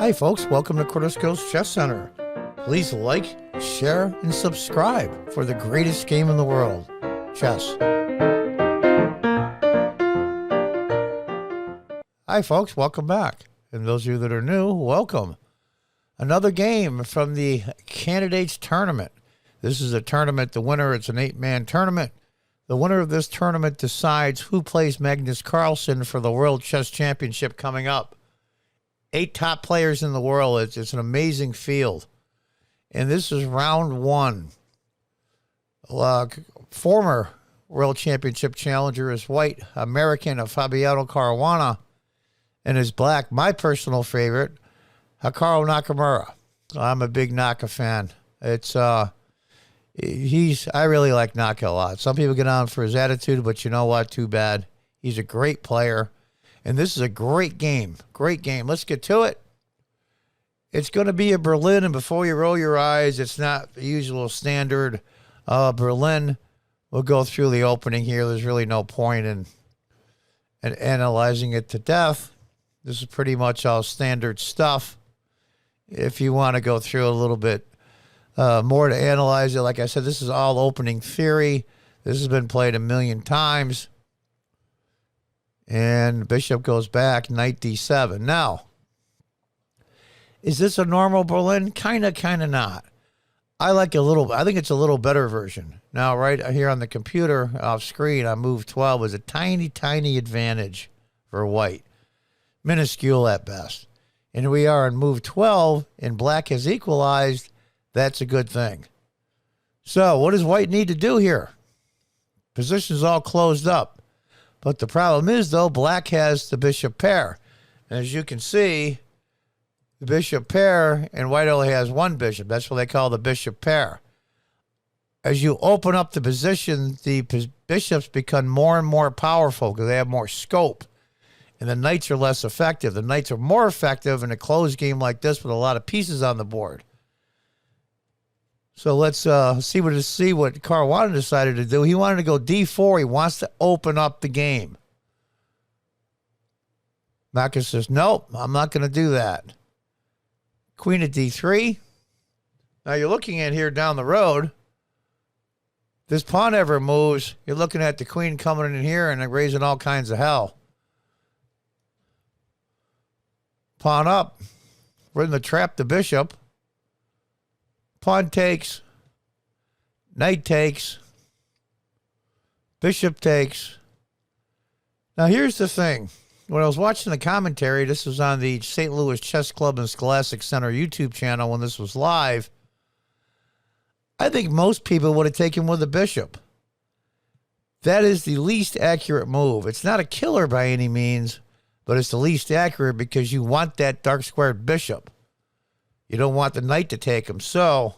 Hi folks, welcome to Cortisco's Chess Center. Please like, share, and subscribe for the greatest game in the world, chess. Hi folks, welcome back. And those of you that are new, welcome. Another game from the Candidates Tournament. This is a tournament, the winner, it's an 8-man tournament. The winner of this tournament decides who plays Magnus Carlsen for the World Chess Championship coming up. 8 top players in the world. It's an amazing field. And this is round 1. Former World Championship challenger is white, American Fabiano Caruana, and is black, my personal favorite, Hikaru Nakamura. I'm a big Naka fan. I really like Naka a lot. Some people get on for his attitude, but you know what? Too bad. He's a great player. And this is a great game. Great game. Let's get to it. It's going to be a Berlin, and before you roll your eyes, it's not the usual standard Berlin. We'll go through the opening here. There's really no point in analyzing it to death. This is pretty much all standard stuff. If you want to go through a little bit more to analyze it, like I said, this is all opening theory. This has been played a million times. And bishop goes back, knight d7. Now, is this a normal Berlin? Kind of not. I think it's a little better version. Now, right here on the computer, off screen, on move 12 is a tiny, tiny advantage for white. Minuscule at best. And we are on move 12, and black has equalized. That's a good thing. So, what does white need to do here? Position's all closed up. But the problem is, though, black has the bishop pair. And as you can see, the bishop pair, and white only has one bishop. That's what they call the bishop pair. As you open up the position, the bishops become more and more powerful because they have more scope. And the knights are less effective. The knights are more effective in a closed game like this with a lot of pieces on the board. So let's see what Caruana decided to do. He wanted to go d4. He wants to open up the game. Magnus says, nope, I'm not going to do that. Queen at d3. Now you're looking at here down the road. This pawn ever moves, you're looking at the queen coming in here and raising all kinds of hell. Pawn up. We're going to trap the bishop. Pawn takes, knight takes, bishop takes. Now, here's the thing. When I was watching the commentary, this was on the St. Louis Chess Club and Scholastic Center YouTube channel when this was live, I think most people would have taken with the bishop. That is the least accurate move. It's not a killer by any means, but it's the least accurate because you want that dark squared bishop. You don't want the knight to take him, so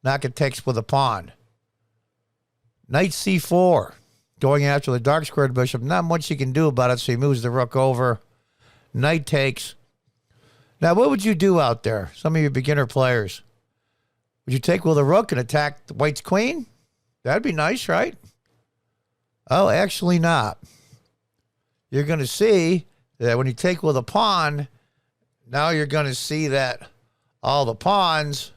Naka takes with a pawn. Knight c4, going after the dark squared bishop. Not much you can do about it, so he moves the rook over. Knight takes. Now, what would you do out there, some of you beginner players? Would you take with a rook and attack the white's queen? That'd be nice, right? Oh, actually not. You're going to see that when you take with a pawn, now you're going to see that all the pawns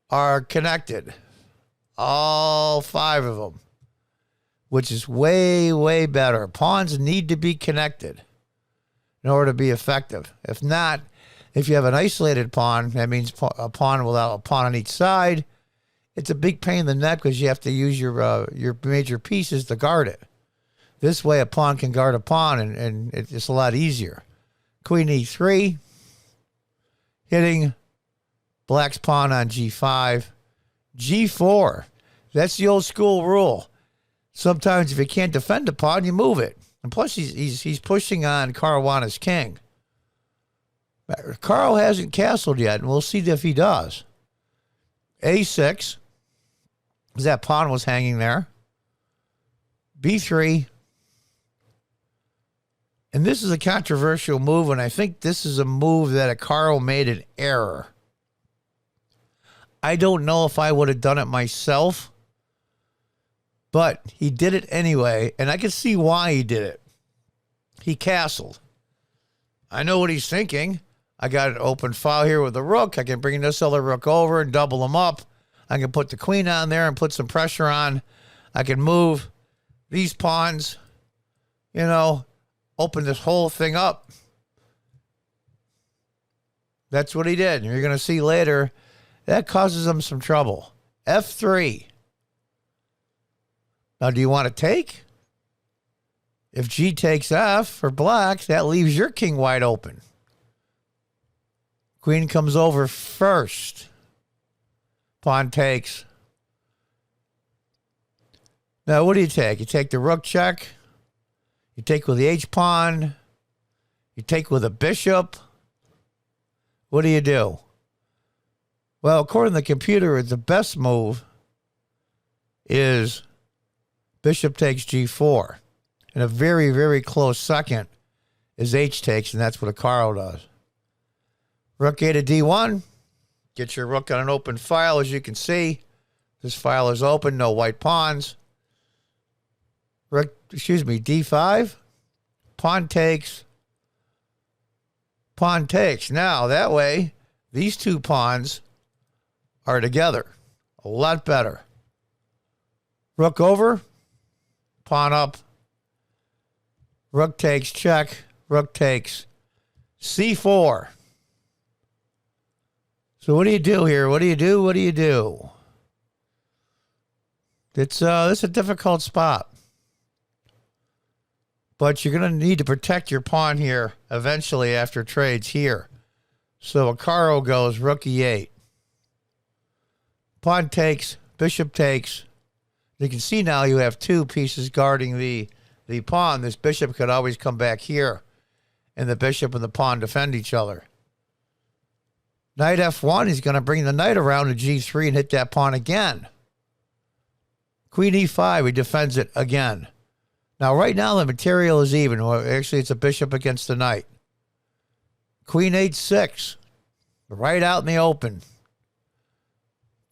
are connected. All 5 of them. Which is way, way better. Pawns need to be connected in order to be effective. If not, if you have an isolated pawn, that means a pawn without a pawn on each side, it's a big pain in the neck because you have to use your major pieces to guard it. This way a pawn can guard a pawn, and it's a lot easier. Queen e3, hitting black's pawn on g5. g4. That's the old school rule. Sometimes if you can't defend a pawn, you move it. And plus, he's pushing on Caruana's king. Carl hasn't castled yet, and we'll see if he does. a6, because that pawn was hanging there. b3. And this is a controversial move, and I think this is a move that Carl made an error. I don't know if I would have done it myself, but he did it anyway, and I can see why he did it. He castled. I know what he's thinking. I got an open file here with the rook. I can bring this other rook over and double them up. I can put the queen on there and put some pressure on. I can move these pawns, you know, open this whole thing up. That's what he did. You're going to see later that causes him some trouble. F3. Now, do you want to take? If G takes F for black, that leaves your king wide open. Queen comes over first. Pawn takes. Now, what do you take? You take the rook check. You take with the H-pawn. You take with a bishop. What do? Well, according to the computer, the best move is bishop takes G4. And a very, very close second is H takes, and that's what a Caro does. Rook A to D1. Get your rook on an open file, as you can see. This file is open, no white pawns. D5. Pawn takes. Pawn takes. Now, that way, these two pawns are together. A lot better. Rook over. Pawn up. Rook takes check. Rook takes C4. So what do you do here? What do you do? It's a difficult spot. But you're going to need to protect your pawn here eventually after trades here. So a Caro goes rook E8. Pawn takes, bishop takes. You can see now you have two pieces guarding the pawn. This bishop could always come back here, and the bishop and the pawn defend each other. Knight F1, he's going to bring the knight around to G3 and hit that pawn again. Queen E5, he defends it again. Now, right now, the material is even. Well, actually, it's a bishop against the knight. Queen H6, right out in the open.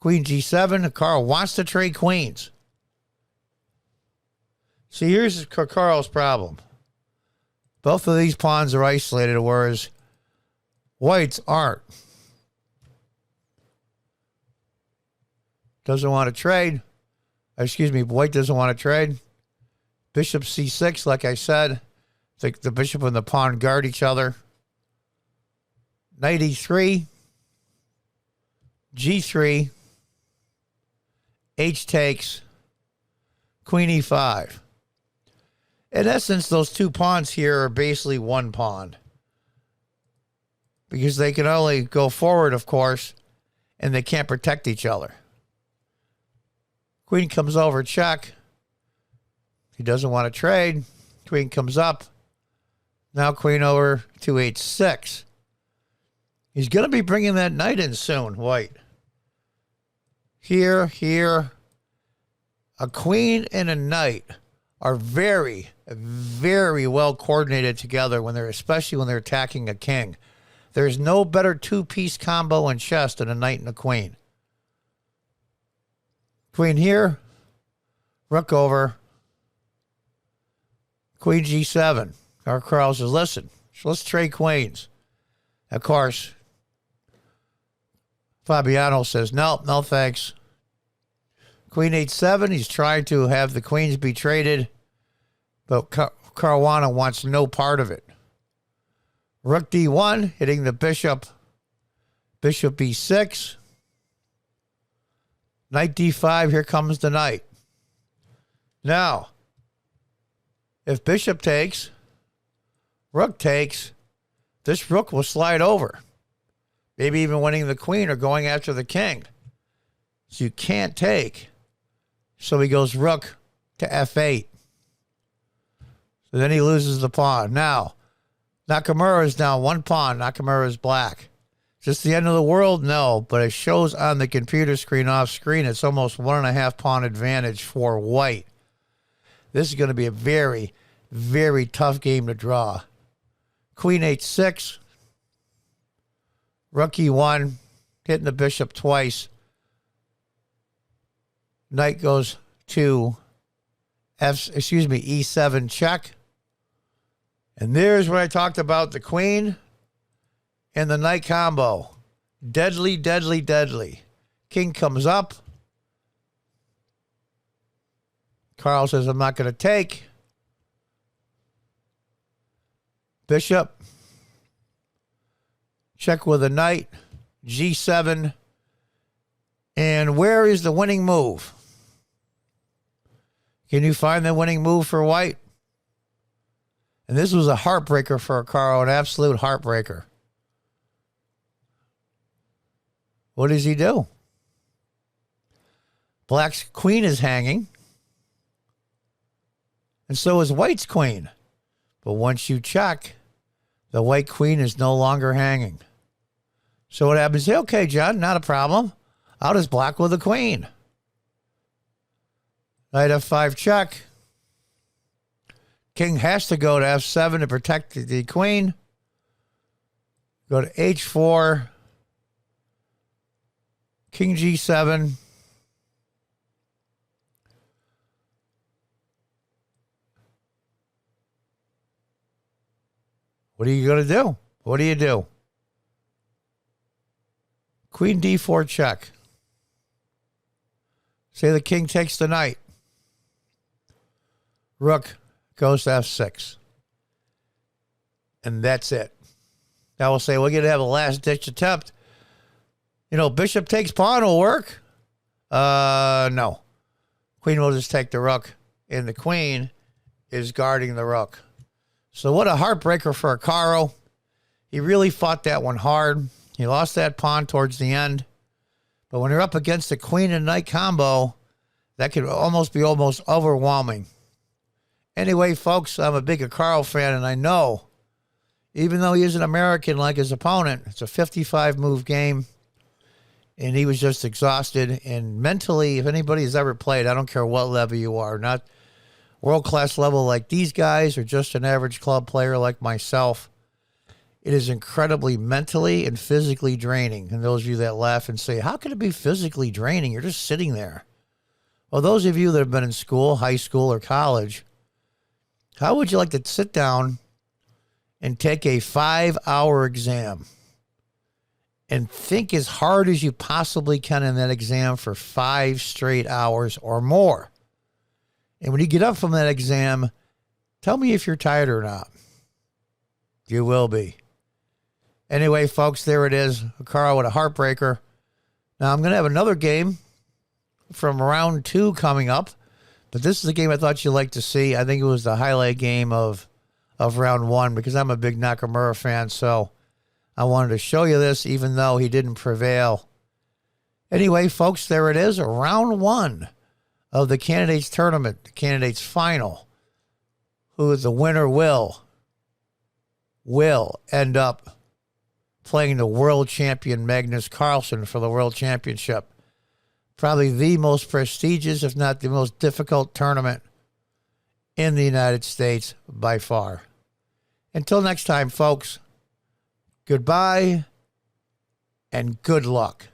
Queen G7, Carl wants to trade queens. See, here's Carl's problem. Both of these pawns are isolated, whereas white's aren't. Doesn't want to trade. White doesn't want to trade. Bishop C6, like I said. The bishop and the pawn guard each other. Knight E3. G3. H takes. Queen E5. In essence, those two pawns here are basically one pawn. Because they can only go forward, of course, and they can't protect each other. Queen comes over, check. He doesn't want to trade. Queen comes up. Now queen over to H6. He's going to be bringing that knight in soon, white. Here. A queen and a knight are very, very well coordinated together especially when they're attacking a king. There's no better two-piece combo in chess than a knight and a queen. Queen here, rook over, queen G7. Our Carl says, listen, let's trade queens. Of course, Fabiano says, no thanks. Queen H7, he's trying to have the queens be traded, but Caruana wants no part of it. Rook D1, hitting the bishop. Bishop B6. Knight D5, here comes the knight. Now, if bishop takes, rook takes, this rook will slide over. Maybe even winning the queen or going after the king. So you can't take. So he goes rook to F8. So then he loses the pawn. Now, Nakamura is down one pawn. Nakamura is black. Just the end of the world? No, but it shows on the computer screen off screen it's almost 1.5 pawn advantage for white. This is going to be a very, very tough game to draw. Queen H6. Rook E1. Hitting the bishop twice. Knight goes to E7 check. And there's what I talked about, the queen in the night combo. Deadly, deadly, deadly. King comes up. Carl says, I'm not going to take. Bishop. Check with a knight. G7. And where is the winning move? Can you find the winning move for white? And this was a heartbreaker for Carl, an absolute heartbreaker. What does he do? Black's queen is hanging. And so is white's queen. But once you check, the white queen is no longer hanging. So what happens? Okay, John, not a problem. I'll just block with the queen. Knight F5 check. King has to go to F7 to protect the queen. Go to H4. King G7. What are you going to do? What do you do? Queen D4 check. Say the king takes the knight. Rook goes to F6. And that's it. Now we'll say we're going to have a last-ditch attempt. You know, bishop takes pawn will work. No. Queen will just take the rook. And the queen is guarding the rook. So what a heartbreaker for Hikaru. He really fought that one hard. He lost that pawn towards the end. But when you're up against the queen and knight combo, that could almost be overwhelming. Anyway, folks, I'm a big Hikaru fan, and I know, even though he is an American like his opponent, it's a 55-move game, and he was just exhausted. And mentally, if anybody has ever played, I don't care what level you are, not world-class level like these guys or just an average club player like myself, it is incredibly mentally and physically draining. And those of you that laugh and say, how can it be physically draining? You're just sitting there. Well, those of you that have been in school, high school, or college, how would you like to sit down and take a 5-hour exam and think as hard as you possibly can in that exam for 5 straight hours or more? And when you get up from that exam, tell me if you're tired or not. You will be. Anyway, folks, there it is. Hikaru with a heartbreaker. Now, I'm going to have another game from round 2 coming up. But this is a game I thought you'd like to see. I think it was the highlight game of round 1 because I'm a big Nakamura fan. So I wanted to show you this even though he didn't prevail. Anyway, folks, there it is. Round 1 of the candidates tournament, the candidates final. Who is the winner will end up playing the world champion Magnus Carlsen for the world championship. Probably the most prestigious, if not the most difficult tournament in the United States by far. Until next time, folks, goodbye and good luck.